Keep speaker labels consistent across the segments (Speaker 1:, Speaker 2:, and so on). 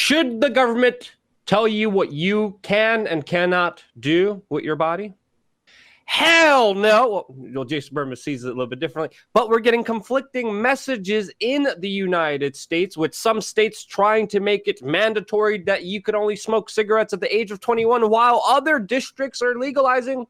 Speaker 1: Should the government tell you what you can and cannot do with your body? Hell no. Well, Jason Berman sees it a little bit differently, but we're getting conflicting messages in the United States, with some states trying to make it mandatory that you can only smoke cigarettes at the age of 21, while other districts are legalizing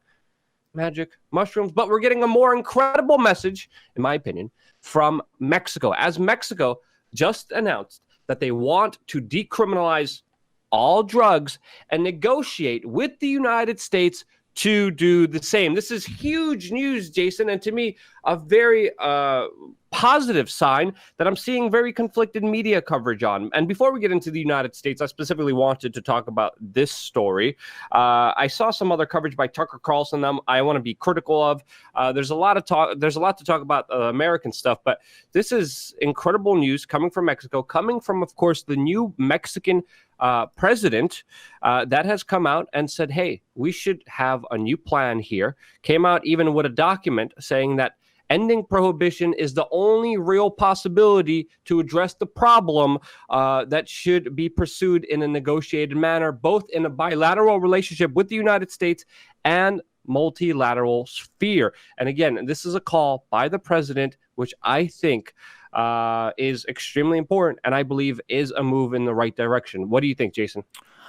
Speaker 1: magic mushrooms. But we're getting a more incredible message, in my opinion, from Mexico, as Mexico just announced that they want to decriminalize all drugs and negotiate with the United States to do the same. This is huge news, Jason, and to me, a very positive sign that I'm seeing very conflicted media coverage on. And before we get into the United States, I specifically wanted to talk about this story. I saw some other coverage by Tucker Carlson that I want to be critical of. There's a lot to talk about American stuff, but this is incredible news coming from Mexico, coming from, of course, the new Mexican president that has come out and said, hey, we should have a new plan here. Came out even with a document saying that ending prohibition is the only real possibility to address the problem that should be pursued in a negotiated manner, both in a bilateral relationship with the United States and multilateral sphere. And again, this is a call by the president, which I think is extremely important, and I believe is a move in the right direction. What do you think, Jason?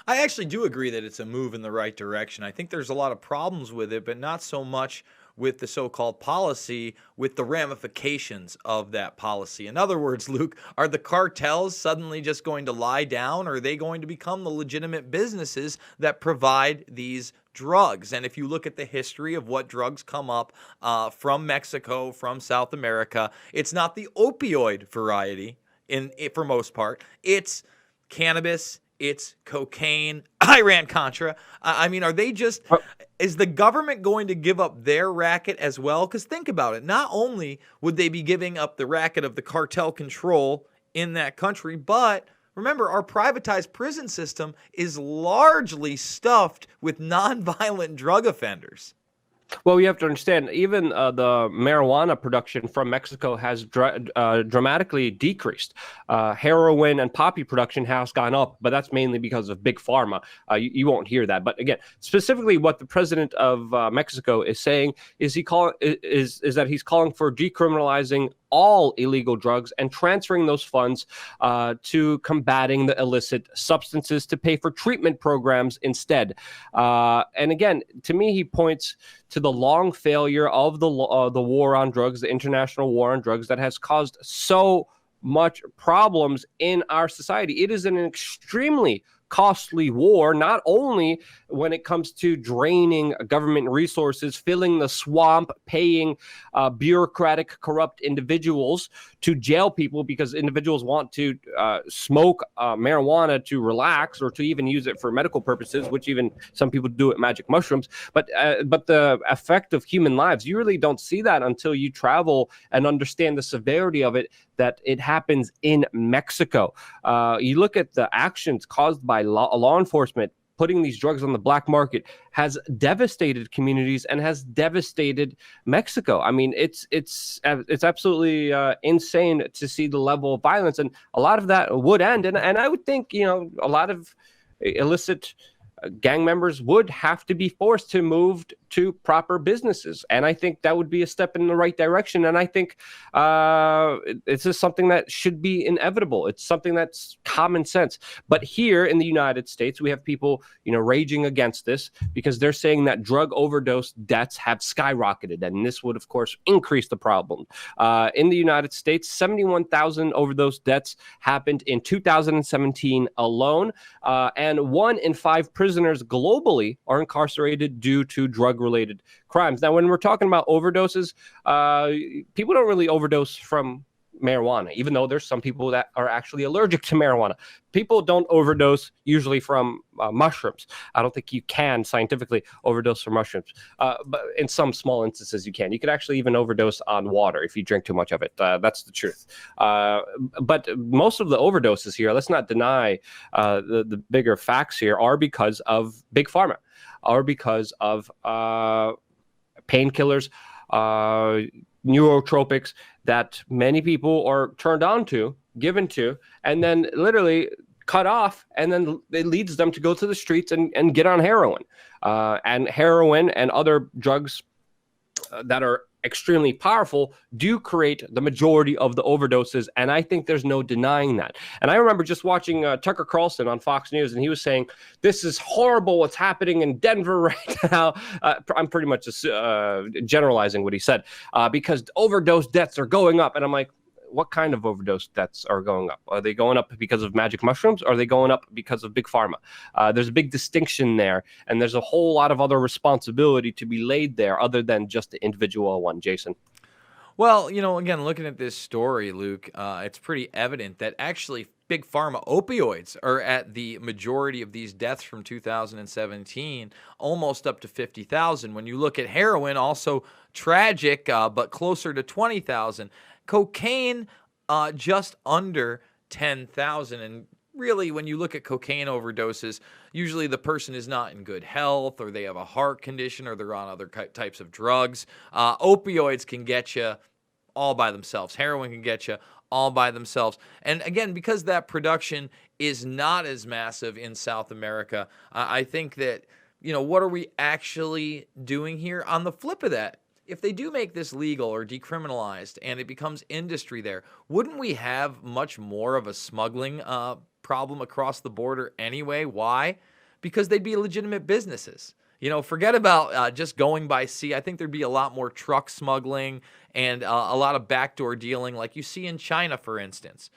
Speaker 2: I actually do agree that it's a move in the right direction. I think there's a lot of problems with it, but not so much with the so-called policy, with the ramifications of that policy. In other words, Luke, are the cartels suddenly just going to lie down, or are they going to become the legitimate businesses that provide these drugs? And if you look at the history of what drugs come up from Mexico, from South America, it's not the opioid variety for most part. It's cannabis, it's cocaine, Iran-Contra. I mean, are they just... Is the government going to give up their racket as well? Because think about it. Not only would they be giving up the racket of the cartel control in that country, but remember, our privatized prison system is largely stuffed with nonviolent drug offenders.
Speaker 1: Well, you have to understand, even the marijuana production from Mexico has dramatically decreased. Heroin and poppy production has gone up, but that's mainly because of big pharma. You won't hear that. But again, specifically what the president of Mexico is saying is that he's calling for decriminalizing all illegal drugs and transferring those funds to combating the illicit substances to pay for treatment programs instead. And again, to me, he points to the long failure of the war on drugs, the international war on drugs, that has caused so much problems in our society. It is an extremely costly war, not only when it comes to draining government resources, filling the swamp, paying bureaucratic, corrupt individuals to jail people because individuals want to smoke marijuana to relax or to even use it for medical purposes, which even some people do with magic mushrooms. But the effect of human lives, you really don't see that until you travel and understand the severity of it, that it happens in Mexico. You look at the actions caused by law enforcement putting these drugs on the black market has devastated communities and has devastated Mexico. I mean, it's absolutely insane to see the level of violence, and a lot of that would end. And I would think, a lot of illicit gang members would have to be forced to move to proper businesses. And I think that would be a step in the right direction. And I think it's just something that should be inevitable. It's something that's common sense. But here in the United States, we have people, raging against this because they're saying that drug overdose deaths have skyrocketed. And this would, of course, increase the problem. In the United States, 71,000 overdose deaths happened in 2017 alone. And 1 in 5 prisoners globally are incarcerated due to drug-related crimes. Now, when we're talking about overdoses, people don't really overdose from marijuana, even though there's some people that are actually allergic to marijuana. People don't overdose usually from mushrooms. I don't think you can scientifically overdose from mushrooms, but in some small instances you can. You could actually even overdose on water if you drink too much of it. That's the truth. But most of the overdoses here, let's not deny the bigger facts here, are because of big pharma, or because of painkillers, neurotropics that many people are turned on to, given to, and then literally cut off, and then it leads them to go to the streets and get on heroin. And heroin and other drugs that are extremely powerful do create the majority of the overdoses, and I think there's no denying that. And I remember just watching Tucker Carlson on Fox News, and he was saying, this is horrible what's happening in Denver right now. I'm pretty much just generalizing what he said, because overdose deaths are going up. And I'm like, what kind of overdose deaths are going up? Are they going up because of magic mushrooms? Or are they going up because of big pharma? There's a big distinction there, and there's a whole lot of other responsibility to be laid there other than just the individual one, Jason.
Speaker 2: Well, again, looking at this story, Luke, it's pretty evident that actually big pharma opioids are at the majority of these deaths from 2017, almost up to 50,000. When you look at heroin, also tragic, but closer to 20,000. Cocaine, just under 10,000. And really, when you look at cocaine overdoses, usually the person is not in good health, or they have a heart condition, or they're on other types of drugs. Opioids can get you all by themselves. Heroin can get you all by themselves. And again, because that production is not as massive in South America, I think that, what are we actually doing here? On the flip of that, if they do make this legal or decriminalized and it becomes industry there, wouldn't we have much more of a smuggling problem across the border anyway? Why? Because they'd be legitimate businesses. Forget about just going by sea. I think there'd be a lot more truck smuggling and a lot of backdoor dealing like you see in China, for instance.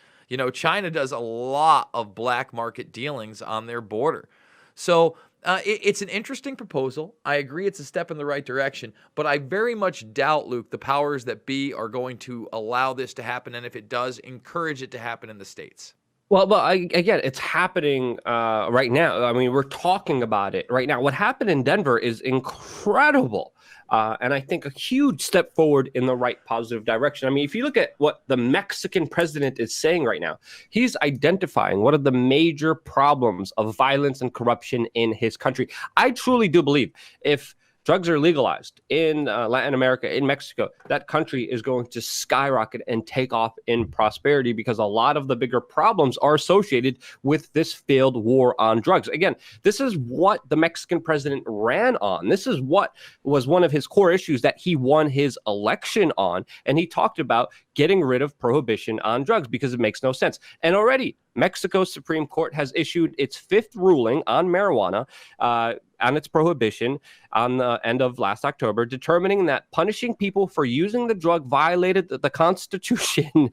Speaker 2: China does a lot of black market dealings on their border. So it's an interesting proposal. I agree it's a step in the right direction, but I very much doubt, Luke, the powers that be are going to allow this to happen, and if it does, encourage it to happen in the States.
Speaker 1: Well, again, it's happening right now. I mean, we're talking about it right now. What happened in Denver is incredible. And I think a huge step forward in the right positive direction. I mean, if you look at what the Mexican president is saying right now, he's identifying one of the major problems of violence and corruption in his country. I truly do believe if drugs are legalized in Latin America, in Mexico, that country is going to skyrocket and take off in prosperity, because a lot of the bigger problems are associated with this failed war on drugs. Again, this is what the Mexican president ran on. This is what was one of his core issues that he won his election on. And he talked about getting rid of prohibition on drugs because it makes no sense. And already, Mexico's Supreme Court has issued its fifth ruling on marijuana, on its prohibition on the end of last October, determining that punishing people for using the drug violated the Constitution.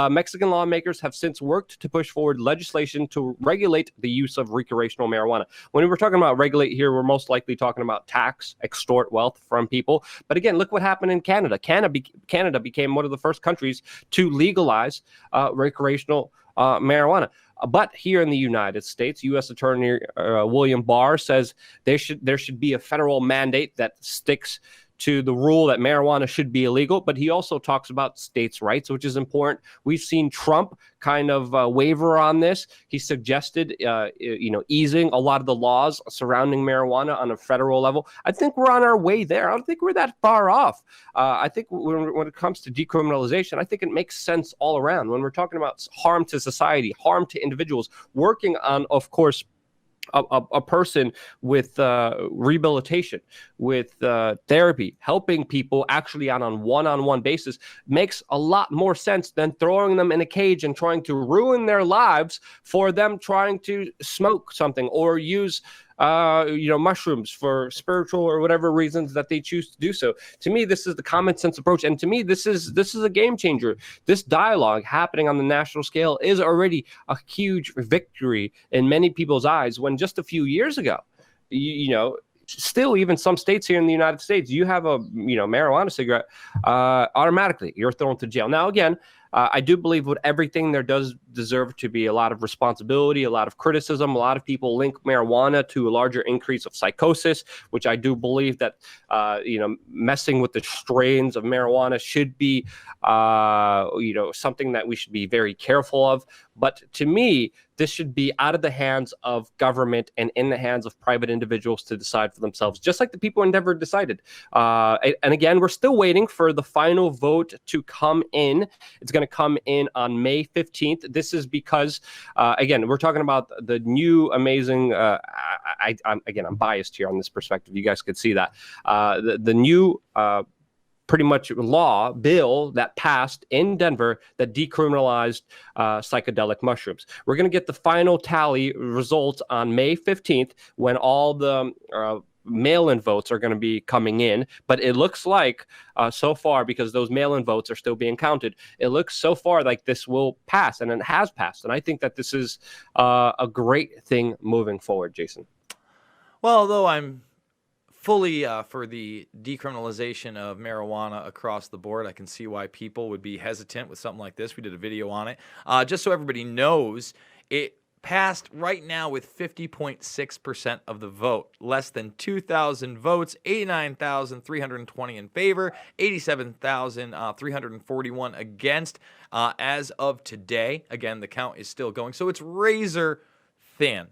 Speaker 1: Mexican lawmakers have since worked to push forward legislation to regulate the use of recreational marijuana. When we're talking about regulate here, we're most likely talking about tax, extort wealth from people. But again, look what happened in Canada. Canada became one of the first countries to legalize recreational marijuana. But here in the United States, U.S. Attorney William Barr says there should be a federal mandate that sticks to the rule that marijuana should be illegal. But he also talks about states' rights, which is important. We've seen Trump kind of waver on this. He suggested, easing a lot of the laws surrounding marijuana on a federal level. I think we're on our way there. I don't think we're that far off. I think when it comes to decriminalization, I think it makes sense all around. When we're talking about harm to society, harm to individuals, working on, of course, a person with rehabilitation, with therapy, helping people actually on a one-on-one basis makes a lot more sense than throwing them in a cage and trying to ruin their lives for them trying to smoke something or use mushrooms for spiritual or whatever reasons that they choose to do so. To me, this is the common sense approach. And to me, this is a game changer. This dialogue happening on the national scale is already a huge victory in many people's eyes, when just a few years ago, still even some states here in the United States, you have a marijuana cigarette, automatically you're thrown to jail. Now, again, I do believe with everything there does deserve to be a lot of responsibility, a lot of criticism. A lot of people link marijuana to a larger increase of psychosis, which I do believe that messing with the strains of marijuana should be something that we should be very careful of. But to me, this should be out of the hands of government and in the hands of private individuals to decide for themselves, just like the people in Denver decided. And again, we're still waiting for the final vote to come in. It's going to come in on May 15th. This is because, again, we're talking about the new amazing, I'm biased here on this perspective. You guys could see that. The new pretty much bill that passed in Denver that decriminalized psychedelic mushrooms. We're going to get the final tally results on May 15th when all the mail-in votes are going to be coming in. But it looks like so far, because those mail-in votes are still being counted, it looks so far like this will pass, and it has passed. And I think that this is a great thing moving forward, Jason.
Speaker 2: Well, although I'm fully for the decriminalization of marijuana across the board, I can see why people would be hesitant with something like this. We did a video on it. Just so everybody knows, it passed right now with 50.6% of the vote. Less than 2,000 votes, 89,320 in favor, 87,341 against. As of today, again, the count is still going, so it's razor thin.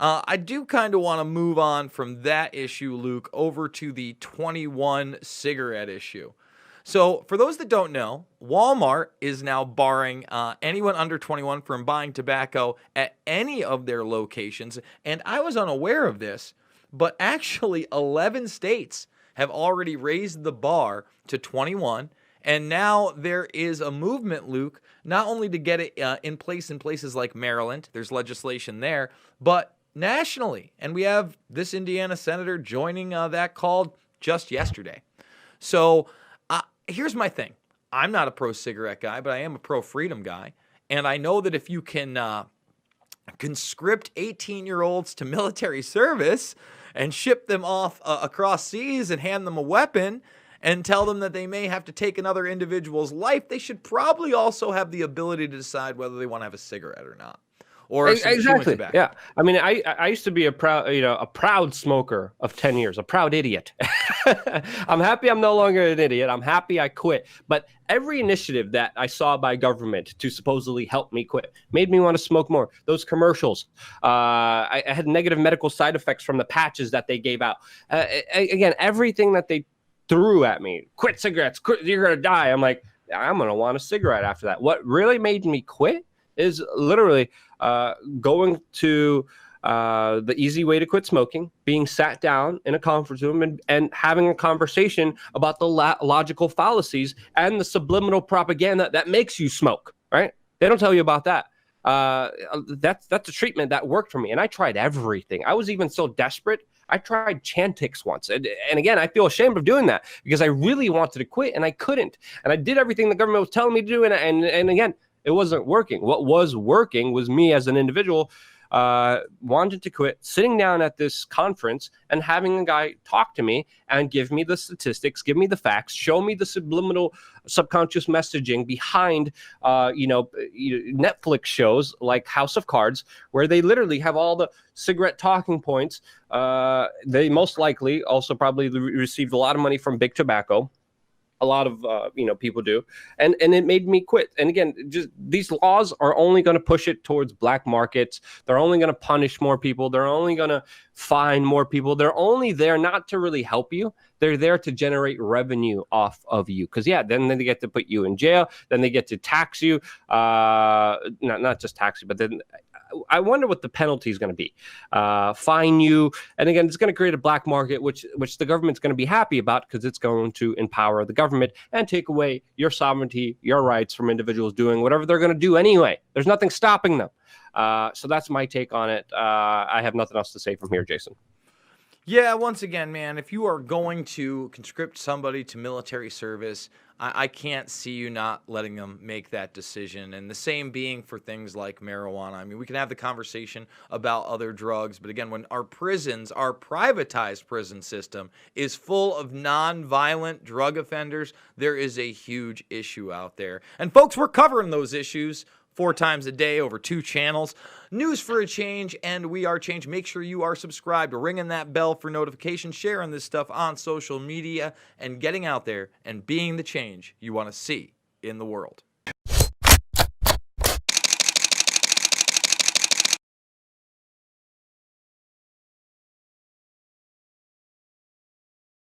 Speaker 2: I do kind of want to move on from that issue, Luke, over to the 21 cigarette issue. So for those that don't know, Walmart is now barring anyone under 21 from buying tobacco at any of their locations. And I was unaware of this, but actually 11 states have already raised the bar to 21. And now there is a movement, Luke, not only to get it in place in places like Maryland, there's legislation there, but nationally. And we have this Indiana senator joining that call just yesterday. So here's my thing. I'm not a pro-cigarette guy, but I am a pro-freedom guy. And I know that if you can conscript 18-year-olds to military service and ship them off across seas and hand them a weapon and tell them that they may have to take another individual's life, they should probably also have the ability to decide whether they want to have a cigarette or not. Or
Speaker 1: exactly. Yeah. I mean, I used to be a proud smoker of 10 years, a proud idiot. I'm happy I'm no longer an idiot. I'm happy I quit. But every initiative that I saw by government to supposedly help me quit made me want to smoke more. Those commercials, I had negative medical side effects from the patches that they gave out. Again, everything that they threw at me, quit cigarettes, quit, you're going to die. I'm like, I'm going to want a cigarette after that. What really made me quit is literally going to the easy way to quit smoking, being sat down in a conference room and having a conversation about the logical fallacies and the subliminal propaganda that makes you smoke, right? They don't tell you about that. That's a treatment that worked for me. And I tried everything. I was even so desperate. I tried Chantix once. And again, I feel ashamed of doing that because I really wanted to quit and I couldn't. And I did everything the government was telling me to do. And again, it wasn't working. What was working was me as an individual wanted to quit, sitting down at this conference and having a guy talk to me and give me the statistics, give me the facts, show me the subliminal subconscious messaging behind, Netflix shows like House of Cards, where they literally have all the cigarette talking points. They most likely also probably received a lot of money from big tobacco. A lot of people do, and it made me quit. And again, just these laws are only going to push it towards black markets. They're only going to punish more people. They're only going to fine more people. They're only there not to really help you. They're there to generate revenue off of you. Because then they get to put you in jail. Then they get to tax you. Not just tax you, but then I wonder what the penalty is going to be. Fine you. And again, it's going to create a black market, which the government's going to be happy about because it's going to empower the government and take away your sovereignty, your rights from individuals doing whatever they're going to do anyway. There's nothing stopping them. So that's my take on it. I have nothing else to say from here, Jason.
Speaker 2: Yeah, once again, man, if you are going to conscript somebody to military service, I can't see you not letting them make that decision. And the same being for things like marijuana. I mean, we can have the conversation about other drugs, but again, when our prisons, our privatized prison system is full of non-violent drug offenders, there is a huge issue out there. And folks, we're covering those issues 4 times a day over 2 channels. News for a Change and WeAreChange. Make sure you are subscribed, ringing that bell for notifications, sharing this stuff on social media, and getting out there and being the change you want to see in the world.